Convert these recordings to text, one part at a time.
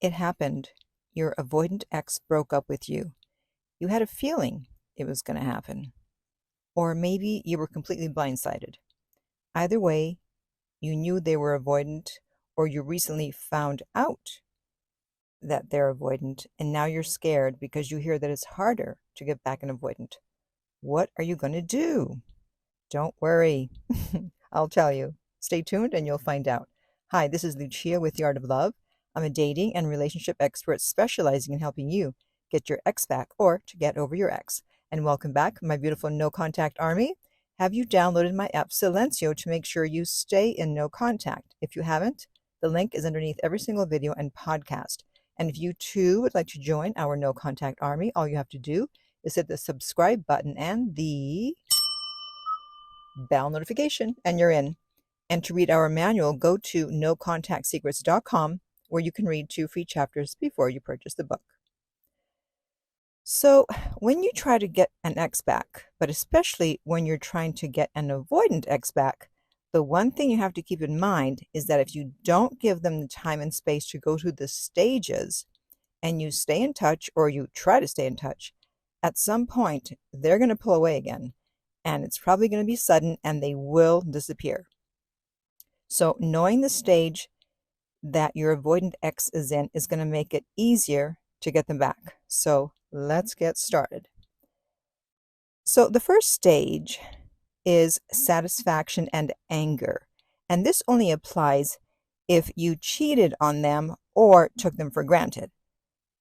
It happened. Your avoidant ex broke up with you. You had a feeling it was going to happen. Or maybe you were completely blindsided. Either way, you knew they were avoidant, or you recently found out that they're avoidant, and now you're scared because you hear that it's harder to get back an avoidant. What are you going to do? Don't worry. I'll tell you. Stay tuned and you'll find out. Hi, this is Lucia with The Art of Love. I'm a dating and relationship expert specializing in helping you get your ex back or to get over your ex. And welcome back, my beautiful no contact army. Have you downloaded my app Silencio to make sure you stay in no contact? If you haven't, the link is underneath every single video and podcast. And if you too would like to join our no contact army, all you have to do is hit the subscribe button and the bell notification, and you're in. And to read our manual, go to nocontactsecrets.com, where you can read 2 free chapters before you purchase the book. So when you try to get an ex back, but especially when you're trying to get an avoidant ex back, the one thing you have to keep in mind is that if you don't give them the time and space to go through the stages, and you stay in touch, or you try to stay in touch, at some point they're going to pull away again, and it's probably going to be sudden, and they will disappear. So knowing the stage that your avoidant ex is in is going to make it easier to get them back. So let's get started. So the first stage is satisfaction and anger. And this only applies if you cheated on them or took them for granted.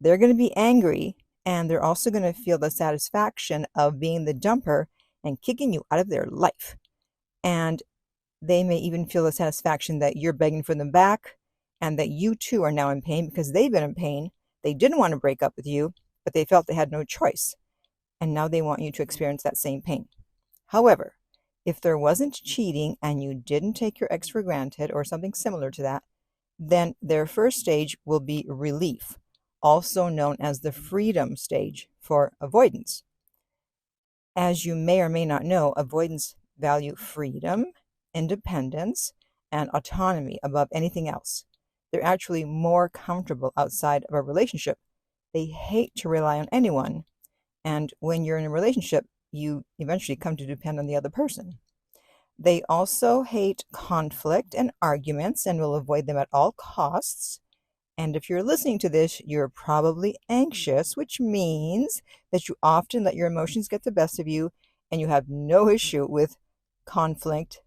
They're going to be angry, and they're also going to feel the satisfaction of being the dumper and kicking you out of their life. And they may even feel the satisfaction that you're begging for them back, and that you too are now in pain because they've been in pain. They didn't want to break up with you, but they felt they had no choice. And now they want you to experience that same pain. However, if there wasn't cheating and you didn't take your ex for granted or something similar to that, then their first stage will be relief, also known as the freedom stage for avoidance. As you may or may not know, avoidants value freedom, independence, and autonomy above anything else. They're actually more comfortable outside of a relationship. They hate to rely on anyone. And when you're in a relationship, you eventually come to depend on the other person. They also hate conflict and arguments and will avoid them at all costs. And if you're listening to this, you're probably anxious, which means that you often let your emotions get the best of you, and you have no issue with conflict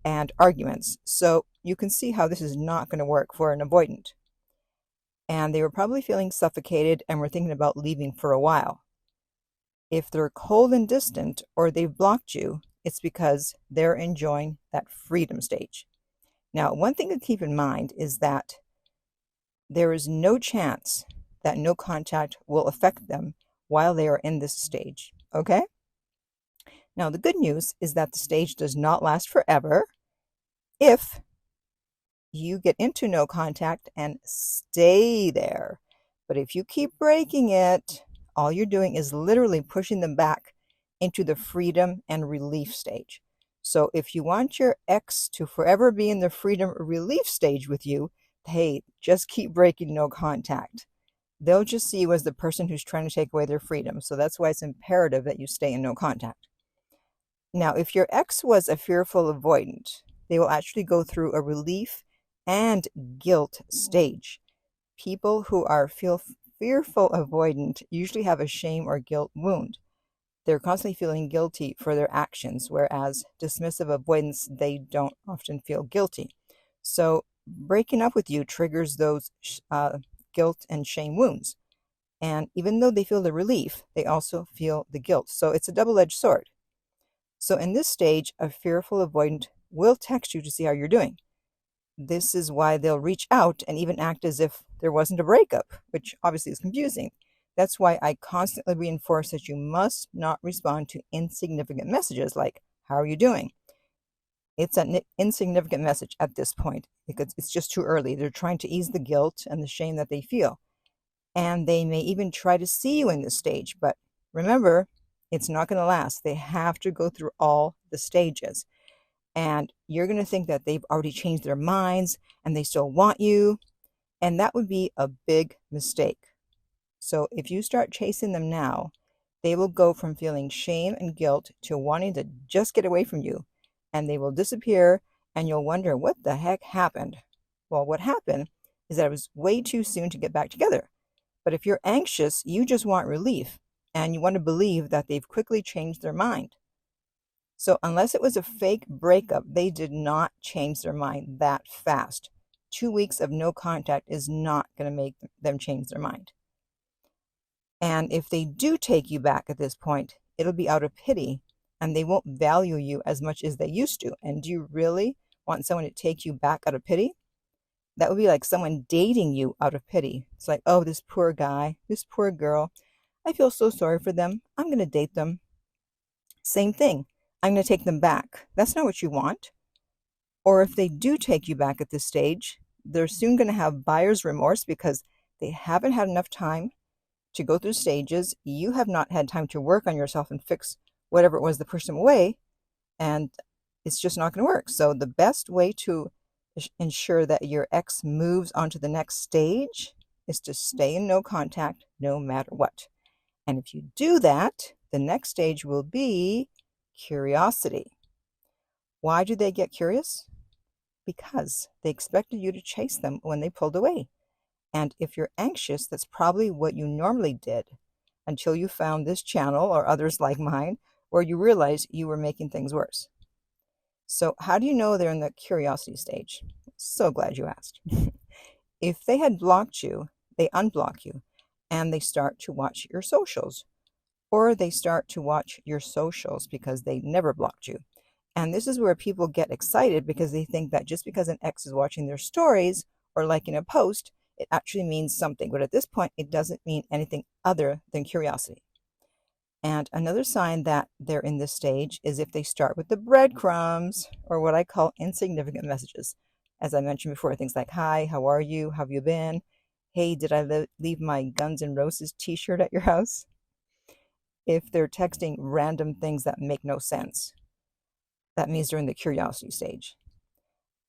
and arguments. So you can see how this is not going to work for an avoidant. And they were probably feeling suffocated and were thinking about leaving for a while. If they're cold and distant, or they've blocked you, it's because they're enjoying that freedom stage. Now, one thing to keep in mind is that there is no chance that no contact will affect them while they are in this stage, okay? Now, the good news is that the stage does not last forever if you get into no contact and stay there. But if you keep breaking it, all you're doing is literally pushing them back into the freedom and relief stage. So if you want your ex to forever be in the freedom relief stage with you, hey, just keep breaking no contact. They'll just see you as the person who's trying to take away their freedom. So that's why it's imperative that you stay in no contact. Now, if your ex was a fearful avoidant, they will actually go through a relief and guilt stage. People who are fearful avoidant usually have a shame or guilt wound. They're constantly feeling guilty for their actions, whereas dismissive avoidants, they don't often feel guilty. So breaking up with you triggers those guilt and shame wounds. And even though they feel the relief, they also feel the guilt. So it's a double-edged sword. So in this stage, a fearful avoidant will text you to see how you're doing. This is why they'll reach out and even act as if there wasn't a breakup, which obviously is confusing. That's why I constantly reinforce that you must not respond to insignificant messages like, how are you doing? It's an insignificant message at this point because it's just too early. They're trying to ease the guilt and the shame that they feel. And they may even try to see you in this stage. But remember, it's not going to last. They have to go through all the stages. And you're going to think that they've already changed their minds and they still want you. And that would be a big mistake. So if you start chasing them now, they will go from feeling shame and guilt to wanting to just get away from you. And they will disappear, and you'll wonder what the heck happened. Well, what happened is that it was way too soon to get back together. But if you're anxious, you just want relief, and you want to believe that they've quickly changed their mind. So unless it was a fake breakup, they did not change their mind that fast. 2 weeks of no contact is not going to make them change their mind. And if they do take you back at this point, it'll be out of pity, and they won't value you as much as they used to. And do you really want someone to take you back out of pity? That would be like someone dating you out of pity. It's like, oh, this poor guy, this poor girl, I feel so sorry for them. I'm going to date them. Same thing. I'm going to take them back. That's not what you want. Or if they do take you back at this stage, they're soon going to have buyer's remorse because they haven't had enough time to go through stages. You have not had time to work on yourself and fix whatever it was that pushed them away, and it's just not going to work. So the best way to ensure that your ex moves on to the next stage is to stay in no contact no matter what. And if you do that, the next stage will be curiosity. Why do they get curious? Because they expected you to chase them when they pulled away. And if you're anxious, that's probably what you normally did until you found this channel or others like mine where you realized you were making things worse. So how do you know they're in the curiosity stage? So glad you asked. If they had blocked you, they unblock you and they start to watch your socials, or they start to watch your socials because they never blocked you. And this is where people get excited because they think that just because an ex is watching their stories or liking a post, it actually means something. But at this point, it doesn't mean anything other than curiosity. And another sign that they're in this stage is if they start with the breadcrumbs, or what I call insignificant messages. As I mentioned before, things like, hi, how are you? How have you been? Hey, did I leave my Guns N' Roses t-shirt at your house? If they're texting random things that make no sense, that means they're in the curiosity stage.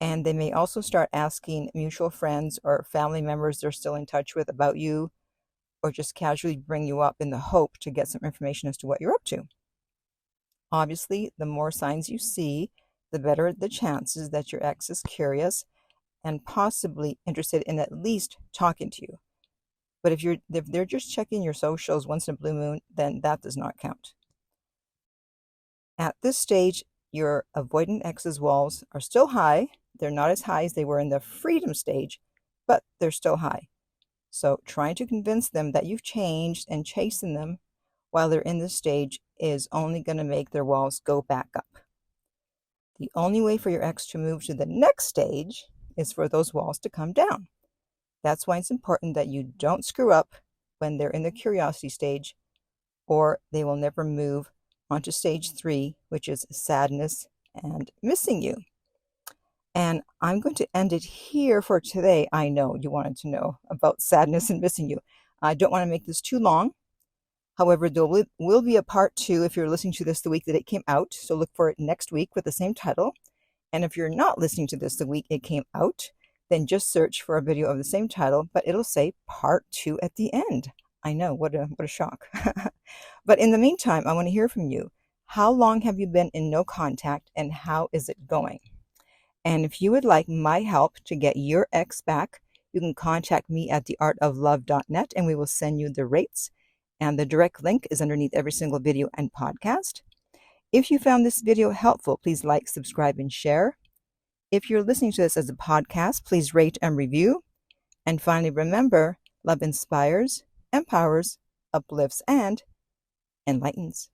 And they may also start asking mutual friends or family members they're still in touch with about you, or just casually bring you up in the hope to get some information as to what you're up to. Obviously, the more signs you see, the better the chances that your ex is curious and possibly interested in at least talking to you. But if they're just checking your socials once in a blue moon, then that does not count. At this stage, your avoidant ex's walls are still high. They're not as high as they were in the freedom stage, but they're still high. So trying to convince them that you've changed and chasing them while they're in this stage is only going to make their walls go back up. The only way for your ex to move to the next stage is for those walls to come down. That's why it's important that you don't screw up when they're in the curiosity stage, or they will never move onto stage 3, which is sadness and missing you. And I'm going to end it here for today. I know you wanted to know about sadness and missing you. I don't want to make this too long. However, there will be a part 2 if you're listening to this the week that it came out. So look for it next week with the same title. And if you're not listening to this the week it came out, then just search for a video of the same title, but it'll say part 2 at the end. I know, what a shock. But in the meantime, I want to hear from you. How long have you been in no contact, and how is it going? And if you would like my help to get your ex back, you can contact me at theartoflove.net and we will send you the rates. And the direct link is underneath every single video and podcast. If you found this video helpful, please like, subscribe, and share. If you're listening to this as a podcast, please rate and review. And finally, remember, love inspires, empowers, uplifts, and enlightens.